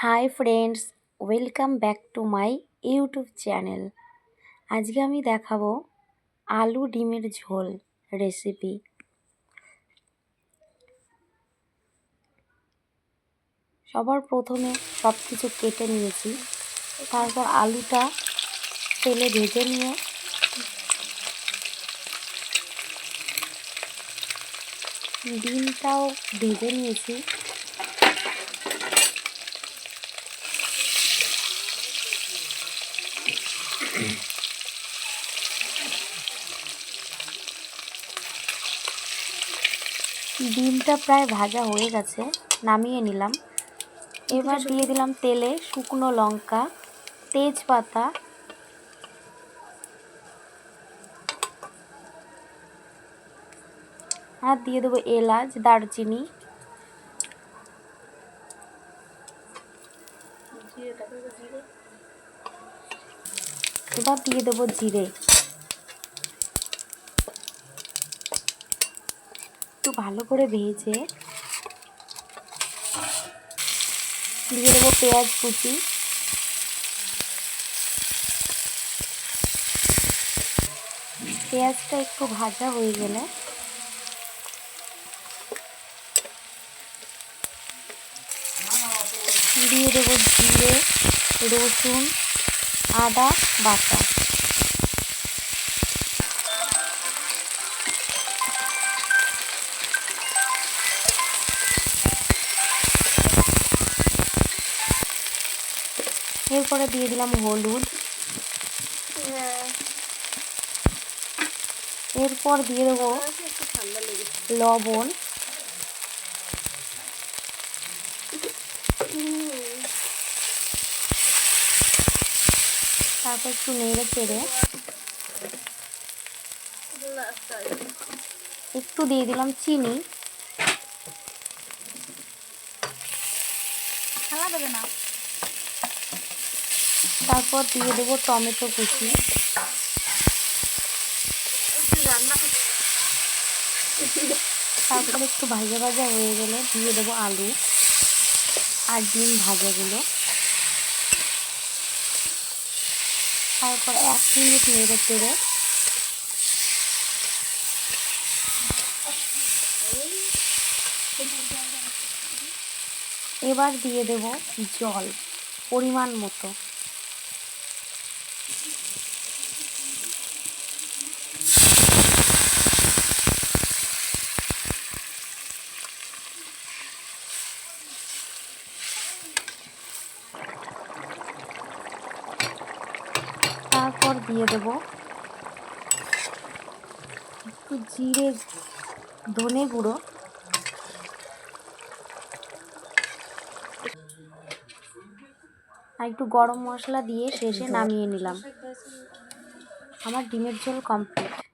Hi friends, welcome back to my YouTube channel. আজকে আমি দেখাবো আলু ডিমের ঝোল রেসিপি। সবার প্রথমে সব কিছু কেটে নিয়েছি, তারপর আলুটা তেলে ভেজে নিয়ে ডিমটাও ভেজে নিয়েছি। ডিমটা প্রায় ভাজা হয়ে গেছে, নামিয়ে নিলাম। এবার দিয়ে দিলাম তেলে শুকনো লঙ্কা, তেজপাতা, আর দিয়ে দেবো এলাচ, দারচিনি। এবার দিয়ে দেবো জিরে। একটু ভালো করে ভেজে দিয়ে দেবো পেঁয়াজ কুচি। পেঁয়াজটা একটু ভাজা হয়ে গেলে দিয়ে দেবো জিরে, রসুন, আদা বাটা। এরপরে দিয়ে দিলাম হলুদ। এরপর দিয়ে দেবো লবণ। তারপর একটু নেড়ে চেড়ে একটু দিয়ে দিলাম চিনি। তারপর দিয়ে দেবো টমেটো কুচি। তারপর একটু ভাজা ভাজা হয়ে গেলে দিয়ে দেবো আলু আর ডিম ভাজাগুলো। তারপর 1 মিনিট নেড়ে চেড়ে এবার দিয়ে দেব জল পরিমাণ মতো। তারপর দিয়ে দেব একটু জিরে, ধনে গুঁড়ো, আর একটু গরম মশলা দিয়ে শেষে নামিয়ে নিলাম। আমার ডিমের ঝোল কমপ্লিট।